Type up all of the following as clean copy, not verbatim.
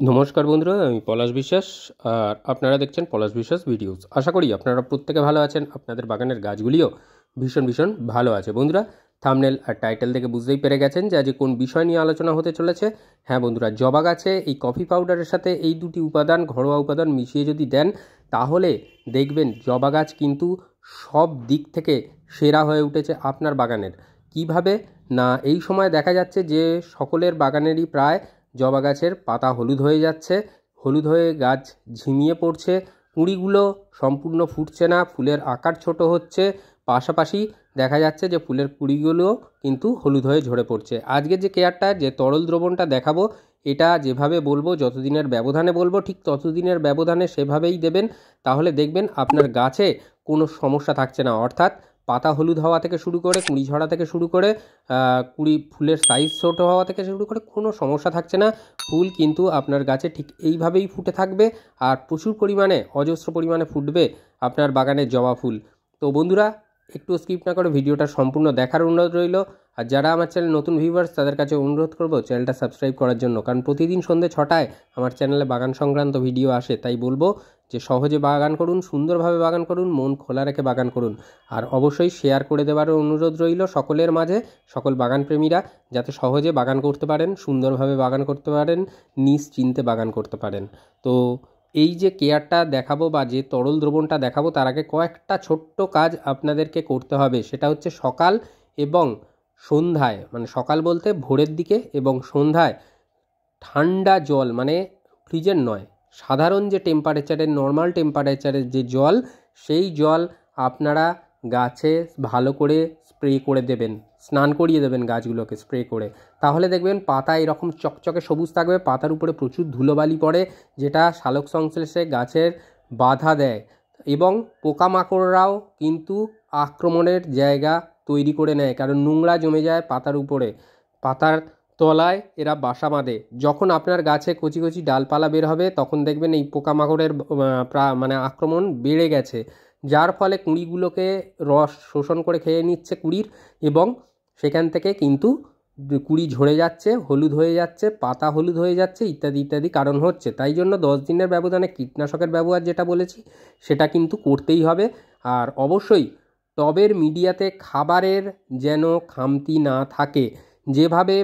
নমস্কার বন্ধুরা, আমি পলাশ বিশ্বাস। আর আপনারা দেখছেন পলাশ বিশ্বাস ভিডিওস। আশা করি আপনারা প্রত্যেকে ভালো আছেন, আপনাদের বাগানের গাছগুলিও ভীষণ ভীষণ ভালো আছে। বন্ধুরা, থাম্বনেল আর টাইটেল থেকে বুঝতেই পেরে গেছেন যে আজ কোন বিষয় নিয়ে আলোচনা হতে চলেছে। হ্যাঁ বন্ধুরা, জবা গাছে এই কফি পাউডারের সাথে এই দুটি উপাদান, ঘরোয়া উপাদান মিশিয়ে যদি দেন, তাহলে দেখবেন জবা গাছ কিন্তু সব দিক থেকে সেরা হয়ে উঠেছে আপনার বাগানের। কিভাবে না, এই সময় দেখা যাচ্ছে যে সকলের বাগানেরই প্রায় জবা গাছের পাতা হলুদ হয়ে যাচ্ছে, হলুদ হয়ে গাছ ঝিমিয়ে পড়ছে, কুঁড়িগুলো সম্পূর্ণ ফুটছে না, ফুলের আকার ছোট হচ্ছে, পাশাপাশি দেখা যাচ্ছে যে ফুলের কুঁড়িগুলো কিন্তু হলুদ হয়ে ঝরে পড়ছে। আজকের যে কেয়ারটা, যে তরল দ্রবণটা দেখাবো, এটা যেভাবে বলবো, যতদিনের ব্যবধানে বলবো ঠিক ততদিনের ব্যবধানে সেভাবেই দেবেন। তাহলে দেখবেন আপনার গাছে কোনো সমস্যা থাকছে না। অর্থাৎ পাতা হলুদ হওয়া থেকে শুরু করে, কুঁড়ি ঝরা থেকে শুরু করে, কুঁড়ি ফুলের সাইজ ছোটো হওয়া থেকে শুরু করে কোনো সমস্যা থাকছে না। ফুল কিন্তু আপনার গাছে ঠিক এইভাবেই ফুটে থাকবে, আর প্রচুর পরিমাণে, অজস্র পরিমাণে ফুটবে আপনার বাগানের জবা ফুল। তো বন্ধুরা, একটু স্কিপ না করে ভিডিওটা সম্পূর্ণ দেখার অনুরোধ রইল। আর যারা আমার চ্যানেল নতুন ভিউয়ার্স, তাদের কাছে অনুরোধ করব চ্যানেলটা সাবস্ক্রাইব করার জন্য, কারণ প্রতিদিন সন্ধ্যে 6টায় আমার চ্যানেলে বাগান সংক্রান্ত ভিডিও আসে। তাই বলবো যে সহজে বাগান করুন, সুন্দরভাবে বাগান করুন, মন খোলা রেখে বাগান করুন। আর অবশ্যই শেয়ার করে দেওয়ার অনুরোধ রইল সকলের মাঝে, সকল বাগানপ্রেমীরা যাতে সহজে বাগান করতে পারেন, সুন্দরভাবে বাগান করতে পারেন, নিশ্চিন্তে বাগান করতে পারেন। তো এই যে কেয়ারটা দেখাবো বা যে তরল দ্রবণটা দেখাবো, তার আগে কয়েকটা ছোট্ট কাজ আপনাদেরকে করতে হবে। সেটা হচ্ছে সকাল এবং সন্ধ্যায়, মানে সকাল বলতে ভোরের দিকে এবং সন্ধ্যায় ঠান্ডা জল, মানে ফ্রিজের নয়, সাধারণ যে টেম্পারেচারের, নর্মাল টেম্পারেচারের যে জল, সেই জল আপনারা গাছে ভালো করে স্প্রে করে দেবেন, স্নান করিয়ে দেবেন গাছগুলোকে স্প্রে করে। তাহলে দেখবেন পাতা এরকম চকচকে সবুজ থাকবে, পাতার উপরে প্রচুর ধুলোবালি পড়ে, যেটা সালোক সংশ্লেষে গাছের বাধা দেয়, এবং পোকামাকড়রাও কিন্তু আক্রমণের জায়গা তৈরি করে নেয়, কারণ নোংরা জমে যায় পাতার উপরে, পাতার তলায় এরা বাসা বাঁধে। যখন আপনার গাছে কচি কচি ডালপালা বের হবে, তখন দেখবেন এই পোকামাকড়ের মানে আক্রমণ বেড়ে গেছে, যার ফলে কুঁড়িগুলোকে রস শোষণ করে খেয়ে নিচ্ছে কুঁড়ির, এবং সেখান থেকে কিন্তু কুঁড়ি ঝরে যাচ্ছে, হলুদ হয়ে যাচ্ছে, পাতা হলুদ হয়ে যাচ্ছে, ইত্যাদি ইত্যাদি কারণ হচ্ছে। তাই জন্য 10 দিনের ব্যবধানে কীটনাশকের ব্যবহার যেটা বলেছি, সেটা কিন্তু করতেই হবে। আর অবশ্যই টবের মিডিয়াতে খাবারের যেন খামতি না থাকে। যেভাবে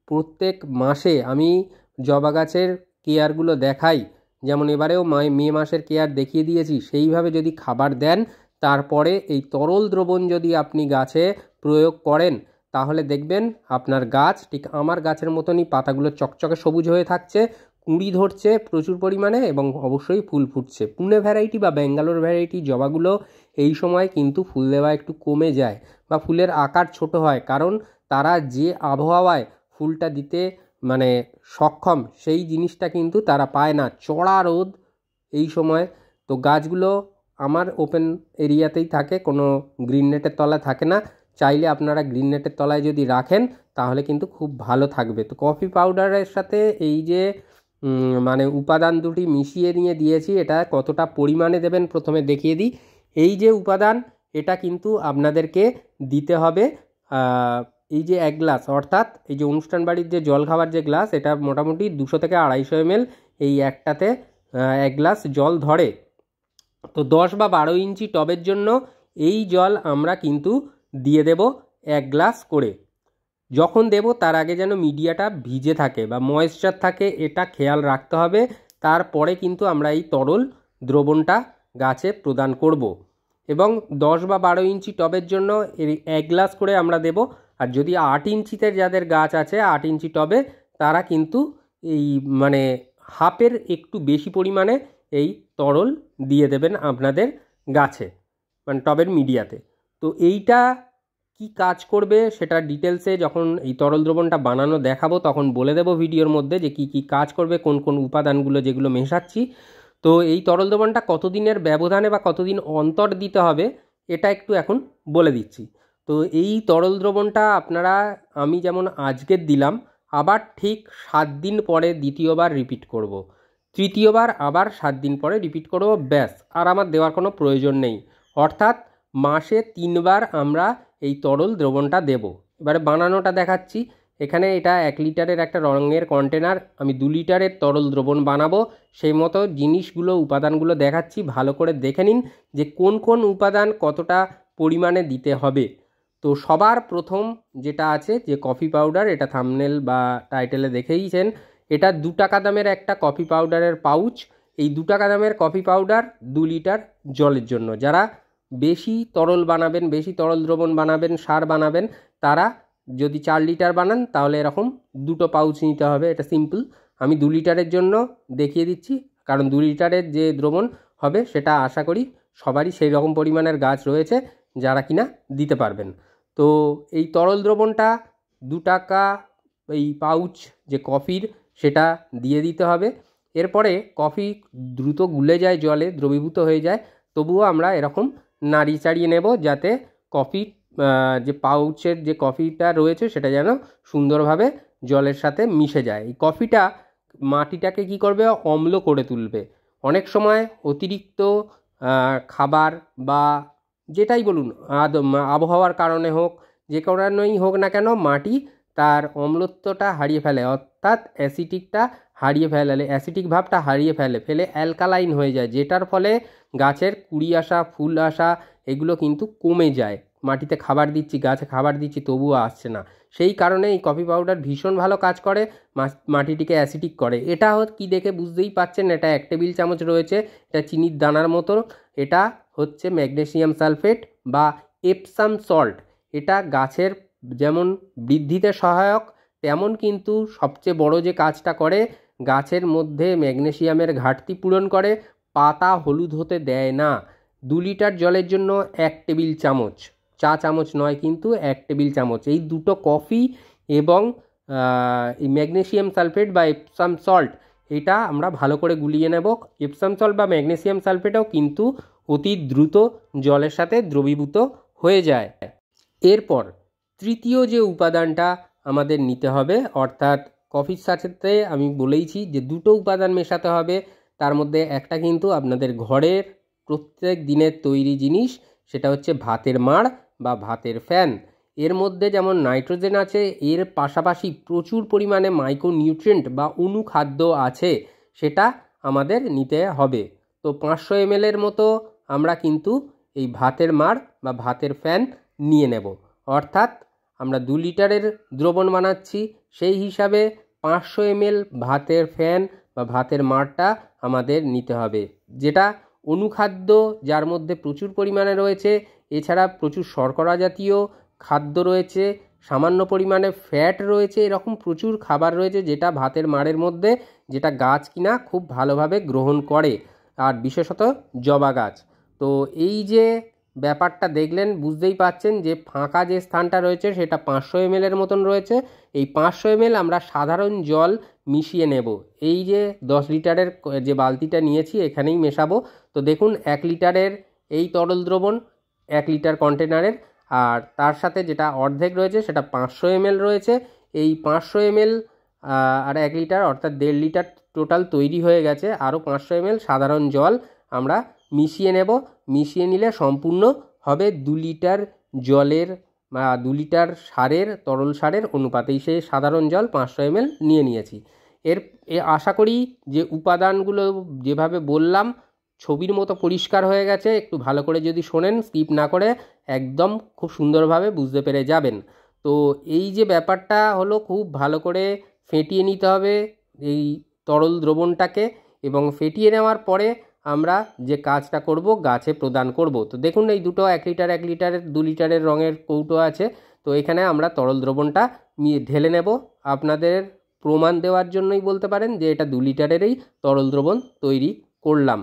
প্রত্যেক মাসে আমি জবা গাছের কেয়ারগুলো দেখাই, যেমন এবারেও মে মাসের কেয়ার দেখিয়ে দিয়েছি, সেইভাবে যদি খাবার দেন, তারপরে এই তরল দ্রবণ যদি আপনি গাছে প্রয়োগ করেন, তাহলে দেখবেন আপনার গাছ ঠিক আমার গাছের মতনই পাতাগুলো চকচকে সবুজ হয়ে থাকছে, কুঁড়ি ধরছে প্রচুর পরিমাণে, এবং অবশ্যই ফুল ফুটছে। পুনে ভ্যারাইটি বা ব্যাঙ্গালোর ভ্যারাইটি জবাগুলো এই সময় কিন্তু ফুল দেওয়া একটু কমে যায় বা ফুলের আকার ছোট হয়, কারণ তারা যে আবহাওয়ায় ফুলটা দিতে মানে সক্ষম, সেই জিনিসটা কিন্তু তারা পায় না, চড়া রোদ এই সময়। তো গাছগুলো আমার ওপেন এরিয়াতেই থাকে, কোনো গ্রিন নেটের তলায় থাকে না। চাইলে আপনারা গ্রিন নেটের তলায় যদি রাখেন, তাহলে কিন্তু খুব ভালো থাকবে। তো কফি পাউডারের সাথে এই যে মানে উপাদান দুটি মিশিয়ে নিয়ে দিয়েছি, এটা কতটা পরিমাণে দেবেন প্রথমে দেখিয়ে দিই। এই যে উপাদান, এটা কিন্তু আপনাদেরকে দিতে হবে এই যে 1 গ্লাস, অর্থাৎ এই যে অনুষ্ঠান বাড়ির যে জল খাবার যে গ্লাস, এটা মোটামুটি 200 থেকে 250 ml, এই একটাতে 1 গ্লাস জল ধরে। তো 10 বা 12 ইঞ্চি টবের জন্য এই জল আমরা কিন্তু দিয়ে দেব 1 গ্লাস করে। যখন দেব তার আগে যেন মিডিয়াটা ভিজে থাকে বা ময়েশ্চার থাকে, এটা খেয়াল রাখতে হবে। তারপরে কিন্তু আমরা এই তরল দ্রবণটা গাছে প্রদান করব। এবং 10 বা 12 ইঞ্চি টবের জন্য এই 1 গ্লাস করে আমরা দেব। আর যদি 8 ইঞ্চিতে যাদের গাছ আছে, 8 ইঞ্চি টবে, তারা কিন্তু এই মানে হাফের একটু বেশি পরিমাণে এই তরল দিয়ে দেবেন আপনাদের গাছে, মানে টবের মিডিয়াতে। তো এইটা কি কাজ করবে সেটা ডিটেলসে যখন এই তরল দ্রবণটা বানানো দেখাবো, তখন বলে দেবো ভিডিওর মধ্যে যে কি কি কাজ করবে, কোন কোন উপাদানগুলো যেগুলো মেশাচ্ছি। তো এই তরল দ্রবণটা কতদিনের ব্যবধানে বা কতদিন অন্তর দিতে হবে, এটা একটু এখন বলে দিচ্ছি। তো এই তরল দ্রবণটা আপনারা, আমি যেমন আজকের দিলাম, আবার ঠিক 7 দিন পরে দ্বিতীয়বার রিপিট করব, তৃতীয়বার আবার 7 দিন পরে রিপিট করব, ব্যাস। আর আমার দেওয়ার কোনো প্রয়োজন নেই। অর্থাৎ মাসে 3 বার আমরা এই তরল দ্রবণটা দেব। এবারে বানানোটা দেখাচ্ছি। এখানে এটা 1 লিটারের একটা রঙের কন্টেনার, আমি 2 লিটারের তরল দ্রবণ বানাবো। সেই মতো জিনিসগুলো উপাদানগুলো দেখাচ্ছি, ভালো করে দেখে নিন যে কোন কোন উপাদান কতটা পরিমাণে দিতে হবে। তো সবার প্রথম যেটা আছে যে কফি পাউডার, এটা থাম্বনেল বা টাইটেলে দেখেইছেন, এটা 2 টাকা দামের একটা কফি পাউডারের পাউচ। এই 2 টাকা দামের কফি পাউডার 2 লিটার জলের জন্য। যারা বেশি তরল বানাবেন, বেশি তরল দ্রবণ বানাবেন, সার বানাবেন, তারা যদি 4 লিটার বানান তাহলে এরকম 2টো পাউচ নিতে হবে। এটা সিম্পল, আমি 2 লিটারের জন্য দেখিয়ে দিচ্ছি, কারণ 2 লিটারের যে দ্রবণ হবে সেটা আশা করি সবারই সেই রকম পরিমাণের গাছ রয়েছে যারা কিনা দিতে পারবেন। তো এই তরল দ্রবণটা 2 টাকা এই পাউচ যে কফির সেটা দিয়ে দিতে হবে। এরপরে কফি দ্রুত গুলে যায়, জলে দ্রবীভূত হয়ে যায়, তবুও আমরা এরকম নাড়িয়ে চাড়িয়ে নেব যাতে কফি যে পাউচের যে কফিটা রয়েছে সেটা যেন সুন্দরভাবে জলের সাথে মিশে যায়। এই কফিটা মাটিটাকে কি করবে, অম্ল করে তুলবে। অনেক সময় অতিরিক্ত খাবার বা যেটাই বলুন, আবহাওয়ার কারণে হোক, যে কারণেই হোক না কেন, মাটি তার অম্লত্বটা হারিয়ে ফেলে, অর্থাৎ অ্যাসিটিকটা হারিয়ে ফেলে, অ্যাসিটিক ভাবটা হারিয়ে ফেলে অ্যালকালাইন হয়ে যায়, যেটার ফলে গাছের কুড়ি আসা, ফুল আসা এগুলো কিন্তু কমে যায়। মাটিতে খাবার দিচ্ছি, গাছে খাবার দিচ্ছি, তবুও আসছে না। সেই কারণে এই কফি পাউডার ভীষণ ভালো কাজ করে, মাটিটিকে অ্যাসিটিক করে। এটা কি দেখে বুঝতেই পাচ্ছেন, এটা 1 টেবিল চামচ রয়েছে, এটা চিনির দানার মতো। এটা হচ্ছে ম্যাগনেসিয়াম সালফেট বা এপসাম সল্ট। এটা গাছের যেমন বৃদ্ধিতে সহায়ক, তেমন কিন্তু সবচেয়ে বড় যে কাজটা করে, গাছের মধ্যে ম্যাগনেসিয়ামের ঘাটতি পূরণ করে, পাতা হলুদ হতে দেয় না। 2 লিটার জলের জন্য 1 টেবিল চামচ, চা চামচ নয় কিন্তু 1 টেবিল চামচ, এই দুটো কফি এবং এই ম্যাগনেসিয়াম সালফেট বা এপসাম সল্ট, এটা আমরা ভালো করে গুলিয়ে নেব। এপসাম সল্ট বা ম্যাগনেসিয়াম সালফেটও কিন্তু অতি দ্রুত জলের সাথে দ্রবীভূত হয়ে যায়। এরপর তৃতীয় যে উপাদানটা আমাদের নিতে হবে, অর্থাৎ কফির সাথে আমি বলেইছি যে 2টো উপাদান মেশাতে হবে। তার মধ্যে একটা কিন্তু আপনাদের ঘরের প্রত্যেক দিনের তৈরি জিনিস, সেটা হচ্ছে ভাতের মাড় বা ভাতের ফ্যান। এর মধ্যে যেমন নাইট্রোজেন আছে, এর পাশাপাশি প্রচুর পরিমাণে মাইক্রোনিউট্রিয়েন্ট বা অনুখাদ্য আছে, সেটা আমাদের নিতে হবে। তো 500 ml মতো আমরা কিন্তু এই ভাতের মাড় বা ভাতের ফ্যান নিয়ে নেব। অর্থাৎ আমরা 2 লিটারের দ্রবণ বানাচ্ছি, সেই হিসাবে 500 ml ভাতের ফ্যান বা ভাতের মাড়টা আমাদের নিতে হবে, যেটা অনুখাদ্য যার মধ্যে প্রচুর পরিমাণে রয়েছে। এছাড়া প্রচুর শর্করা জাতীয় খাদ্য রয়েছে, সামান্য পরিমাণে ফ্যাট রয়েছে, এরকম প্রচুর খাবার রয়েছে যেটা ভাতের মাড়ের মধ্যে, যেটা গাছ কিনা খুব ভালোভাবে গ্রহণ করে, আর বিশেষত জবা গাছ। তো এই যে ব্যাপারটা দেখলেন, বুঝতেই পাচ্ছেন যে ফাঁকা যে স্থানটা রয়েছে সেটা 500 ml মতন রয়েছে। এই 500 ml আমরা সাধারণ জল মিশিয়ে নেব। এই যে 10 লিটারের যে বালতিটা নিয়েছি এখানেই মেশাবো। তো দেখুন 1 লিটারের এই তরল দ্রবণ 1 লিটার কন্টেনারের, আর তার সাথে যেটা অর্ধেক রয়েছে সেটা 500 ml রয়েছে। এই 500 ml আর 1 লিটার অর্থাৎ 1.5 লিটার টোটাল তৈরি হয়ে গেছে। আরও 500 ml সাধারণ জল আমরা মিশিয়ে নেব। মিশিয়ে নিলে সম্পূর্ণ হবে 2 লিটার জলের বা 2 লিটার সারের, তরল সারের অনুপাতেই সেই সাধারণ জল 500 ml নিয়ে নিয়েছি। আশা করি যে উপাদানগুলো যেভাবে বললাম ছবির মতো পরিষ্কার হয়ে গেছে। একটু ভালো করে যদি শোনেন, স্কিপ না করে, একদম খুব সুন্দরভাবে বুঝতে পেরে যাবেন। তো এই যে ব্যাপারটা হলো, খুব ভালো করে ফেটিয়ে নিতে হবে এই তরল দ্রবণটাকে, এবং ফেটিয়ে নেওয়ার পরে আমরা যে কাজটা করব, গাছে প্রদান করব। তো দেখুন এই দুটো 1 লিটার 1 লিটারের 2 লিটারের রঙের কৌটো আছে। তো এখানে আমরা তরল দ্রবণটা ঢেলে নেব। আপনাদের প্রমাণ দেওয়ার জন্যই বলতে পারেন যে এটা 2 লিটারেরই তরল দ্রবণ তৈরি করলাম।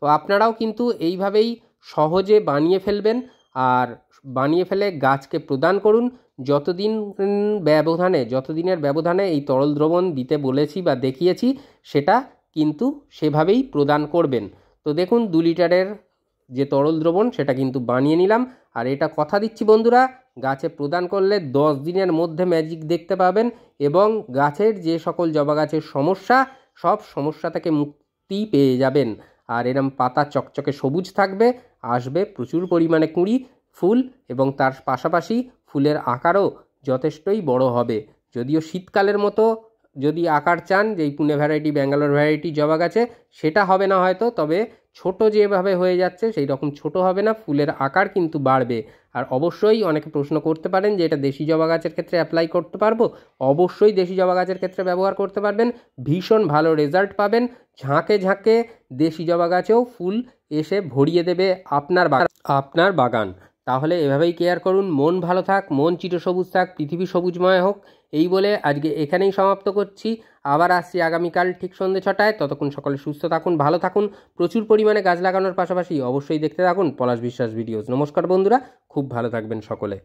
তো আপনারাও কিন্তু এইভাবেই সহজে বানিয়ে ফেলবেন, আর বানিয়ে ফেলে গাছকে প্রদান করুন। যতদিনের ব্যবধানে এই তরল দ্রবণ দিতে বলেছি বা দেখিয়েছি, সেটা কিন্তু সেভাবেই প্রদান করবেন। তো দেখুন 2 লিটারের যে তরল দ্রবণ সেটা কিন্তু বানিয়ে নিলাম। আর এটা কথা দিচ্ছি বন্ধুরা, গাছে প্রদান করলে 10 দিনের মধ্যে ম্যাজিক দেখতে পাবেন, এবং গাছের যে সকল জবা গাছের সমস্যা, সব সমস্যা থেকে মুক্তি পেয়ে যাবেন। আর এরম পাতা চকচকে সবুজ থাকবে, আসবে প্রচুর পরিমাণে কুঁড়ি, ফুল, এবং তার পাশাপাশি ফুলের আকারও যথেষ্টই বড় হবে। যদিও শীতকালের মতো যদি আকার চান, যেই পুনে ভ্যারাইটি, ব্যাঙ্গালোর ভ্যারাইটি জবা গাছে, সেটা হবে না হয়তো, তবে ছোট যেভাবে হয়ে যাচ্ছে সেই রকম ছোট হবে না, ফুলের আকার কিন্তু বাড়বে। আর অবশ্যই অনেকে প্রশ্ন করতে পারেন যে এটা দেশি জবা গাছের ক্ষেত্রে অ্যাপ্লাই করতে পারবো। অবশ্যই দেশি জবা গাছের ক্ষেত্রে ব্যবহার করতে পারবেন, ভীষণ ভালো রেজাল্ট পাবেন। ঝাঁকে ঝাঁকে দেশি জবা গাছেও ফুল এসে ভরিয়ে দেবে আপনার বাগান। তাহলে এভাবেই কেয়ার করুন, মন ভালো থাক, মন চিরসবুজ থাক, পৃথিবী সবুজময় হোক, এই বলে আজকে এখানেই সমাপ্ত করছি। আবার আসছি আগামীকাল ঠিক সন্ধ্যে 6টায়। ততক্ষণ সকলে সুস্থ থাকুন, ভালো থাকুন, প্রচুর পরিমাণে গাছ লাগানোর পাশাপাশি অবশ্যই দেখতে থাকুন পলাশ বিশ্বাস ভিডিওস। নমস্কার বন্ধুরা, খুব ভালো থাকবেন সকলে।